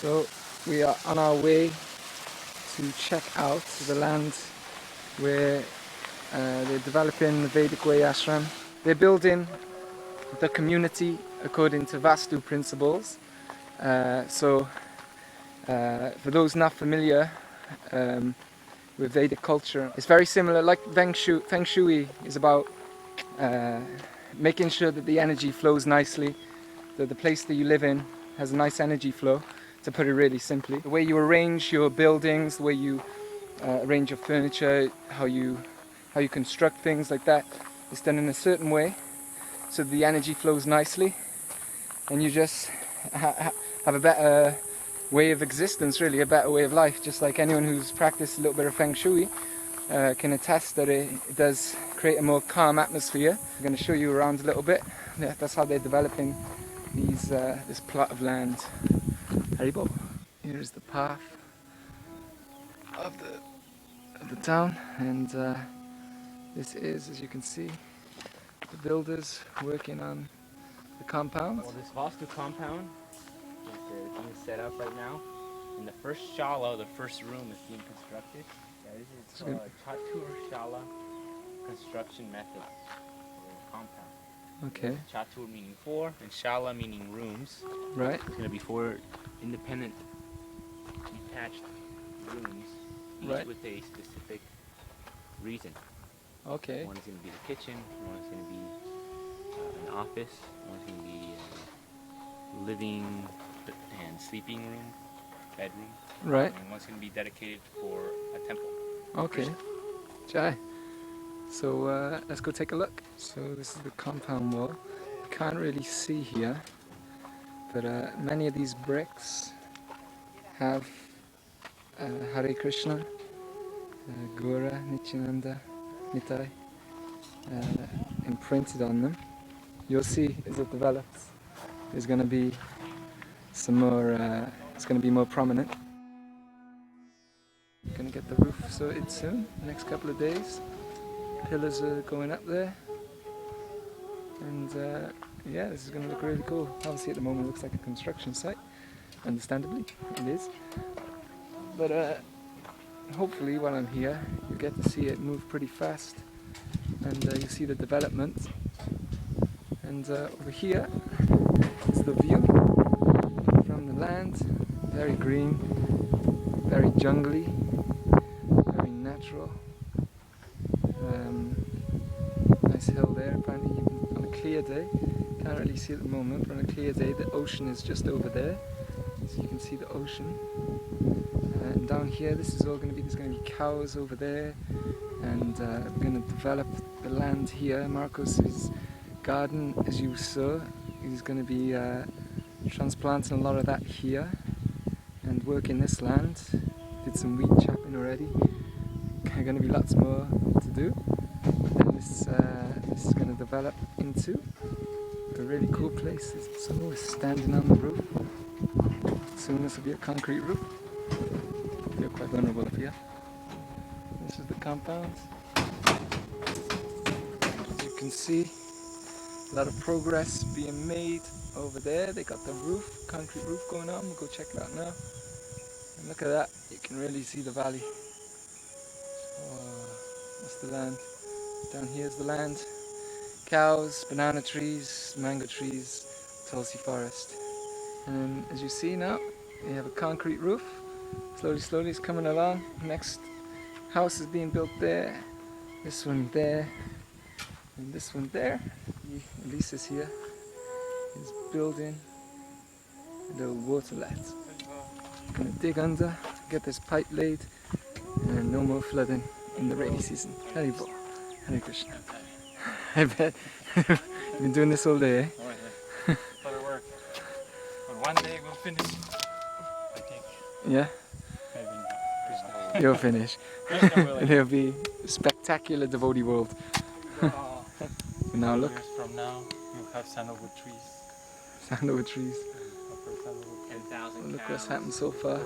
So we are on our way to check out the land where they're developing the Vedic Way ashram. They're building the community according to Vastu principles. For those not familiar with Vedic culture, it's very similar. Like Feng Shui is about making sure that the energy flows nicely, that the place that you live in has a nice energy flow, to put it really simply. The way you arrange your buildings, the way you arrange your furniture, how you construct things like that, is done in a certain way so the energy flows nicely, and you just have a better way of existence, really, a better way of life. Just like anyone who's practiced a little bit of Feng Shui can attest that it does create a more calm atmosphere. I'm going to show you around a little bit. That's how they're developing this plot of land. Haribo. Here's the path of the town, and this is, as you can see, the builders working on the compound. Well, this Vastu compound is being set up right now, and the first shala, the first room, is being constructed. This is called a Chatur Shala construction method for the compound. Okay. Chatur meaning four, and Shala meaning rooms. Right. It's going to be four independent, detached rooms, each with a specific reason. Okay. One is going to be the kitchen, one is going to be an office, one is going to be a living and sleeping room, bedroom. Right. And one's going to be dedicated for a temple. Okay. Jai. So let's go take a look. So this is the compound wall. You can't really see here, but many of these bricks have Hare Krishna, Gora, Nityananda, Nitai imprinted on them. You'll see as it develops, there's going to be some more, it's going to be more prominent. We're going to get the roof sorted soon, the next couple of days. Pillars are going up there, and yeah, this is going to look really cool. Obviously at the moment it looks like a construction site, understandably, it is. But hopefully while I'm here, you get to see it move pretty fast, and you see the development. And over here is the view from the land, very green, very jungly, very natural. Nice hill there, apparently even on a clear day, can't really see at the moment, but on a clear day the ocean is just over there, so you can see the ocean. And down here, this is all going to be, there's going to be cows over there, and we're going to develop the land here. Marcos's garden, as you saw, he's going to be transplanting a lot of that here and working this land. Did some weed chopping already. Going to be lots more to do. But then this is going to develop into a really cool place. Someone is standing on the roof. Soon this will be a concrete roof. Feel quite vulnerable up here. This is the compound. As you can see, a lot of progress being made over there. They got the roof, concrete roof going on. We'll go check it out now. And look at that, you can really see the valley. Oh, that's the land. Down here's the land. Cows, banana trees, mango trees, tulsi forest. And then, as you see now, we have a concrete roof. Slowly it's coming along. Next house is being built there. This one there. And this one there. Lisa's here. Is building a little waterlet. Gonna dig under, get this pipe laid, and no more flooding in the rainy season. Haribo. Hare Krishna. I bet. You've been doing this all day, eh? Oh yeah. A lot of work. But one day we'll finish. I think. Yeah? Maybe. You'll finish. It'll be a spectacular devotee world. Now look. Years from now, you'll have sandalwood trees. Sandalwood trees. Upper sandalwood. 10,000 Look cows, what's happened so far.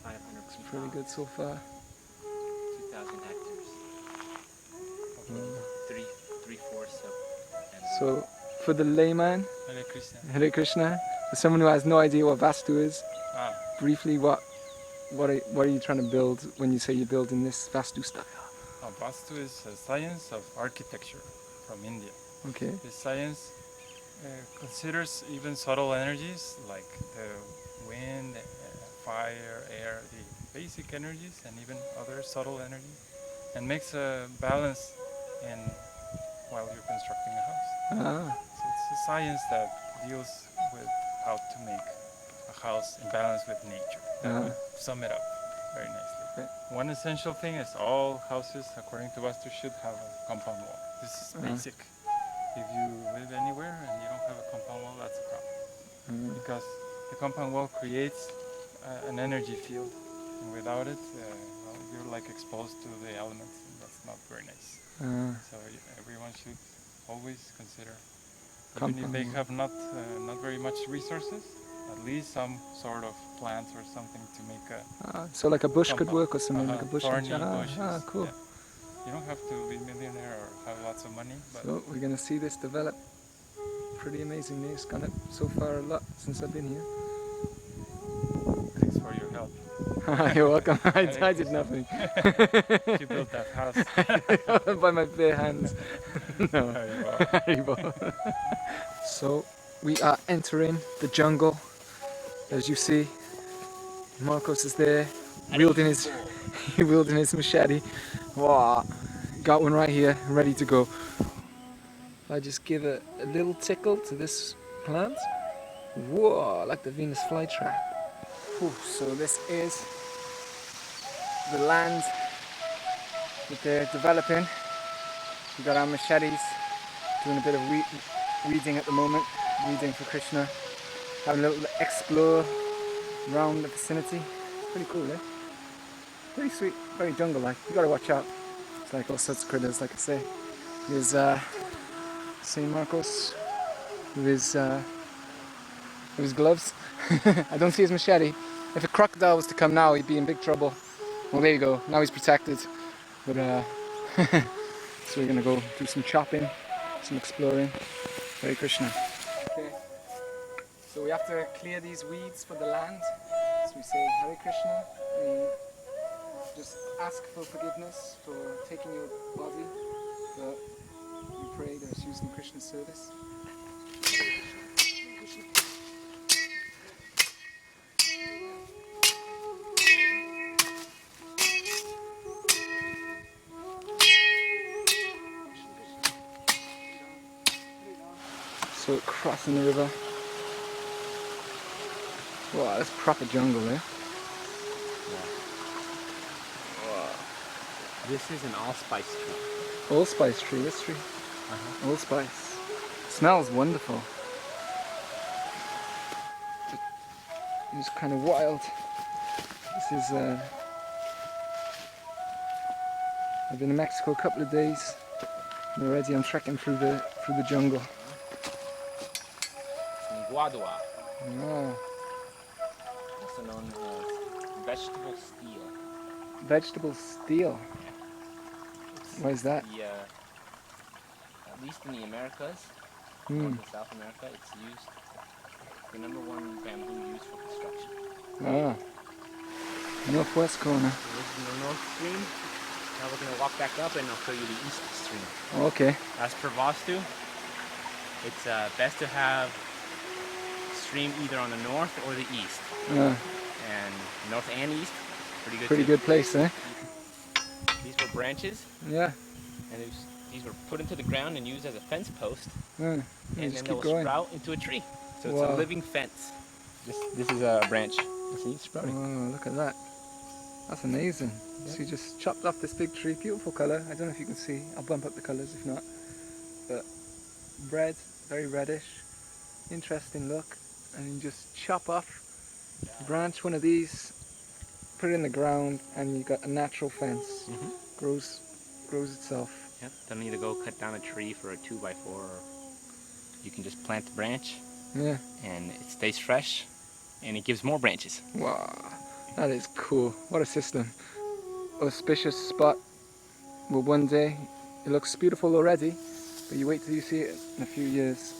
500 It's pretty good so far. 2,000 hectares. 3/4 of. So for the layman, Hare Krishna. Hare Krishna, for someone who has no idea what Vastu is, Ah, briefly, what are you trying to build when you say you're building this Vastu style? Vastu is a science of architecture from India. Okay. This science considers even subtle energies like the wind, fire, air, the basic energies, and even other subtle energies, and makes a balance in while you're constructing a house. Ah, So it's a science that deals with how to make a house in balance with nature. That would sum it up very nicely. Okay. One essential thing is all houses, according to Vastu, should have a compound wall. This is basic. If you live anywhere and you don't have a compound wall, that's a problem. Because the compound wall creates an energy field, and without it, well, you're like exposed to the elements, and that's not very nice. So everyone should always consider, even if they have not very much resources, at least some sort of plants or something to make a so like a bush could compound. work or something, like a bush. Thorny bushes. Cool. Yeah. You don't have to be a millionaire or have lots of money, but So we're gonna see this develop pretty amazingly. It's gone up so far a lot since I've been here. thanks for your help. You're welcome. I did nothing. You built that house. By my bare hands. No. Haribo. So we are entering the jungle. As you see, Marcos is there, wielding his machete. Wow, got one right here, ready to go. If I just give a little tickle to this plant, whoa, like the Venus flytrap. Whew, so this is the land that they're developing. We got our machetes, doing a bit of weeding at the moment, weeding for Krishna, having a little explore around the vicinity. It's pretty cool, eh? Pretty sweet, very jungle-like. You gotta watch out. It's like all sorts of critters, like I say. Here's St. Marcos with his gloves. I don't see his machete. If a crocodile was to come now, he'd be in big trouble. Well, there you go. Now he's protected. But so we're gonna go do some chopping, some exploring. Hare Krishna. Okay. So we have to clear these weeds for the land. So we say Hare Krishna. We just ask for forgiveness for taking your body. But we pray that it's used in Krishna's service. So crossing the river. Wow, that's proper jungle there. This is an allspice tree. Allspice tree, this tree. Allspice. Smells wonderful. It's kind of wild. This is I've been in Mexico a couple of days and already I'm trekking through the jungle. Guadua, Oh, also known as vegetable steel. vegetable steel. Why is that? At least in the Americas, North and South America, it's used the #1 bamboo used for construction. Ah, northwest corner. So this is the North Stream. Now we're going to walk back up and I'll show you the East Stream. Okay. As per Vastu, it's best to have stream either on the north or the east. And north and east, pretty good. Pretty good place, eh? These were branches, Yeah. and these were put into the ground and used as a fence post, You and just then keep they'll going. sprout into a tree. So it's Wow. a living fence. This is a branch. See, it's sprouting. Oh, look at that. That's amazing. Yeah. So you just chopped off this big tree, beautiful colour. I don't know if you can see. I'll bump up the colours if not. But red, very reddish. Interesting look. And you just chop off a branch, one of these, put it in the ground, and you got a natural fence. Grows itself. Yep. Don't need to go cut down a tree for a 2x4. Or you can just plant the branch, Yeah. and it stays fresh, and it gives more branches. Wow, that is cool. What a system. Auspicious spot. Well, one day it looks beautiful already, but you wait till you see it in a few years.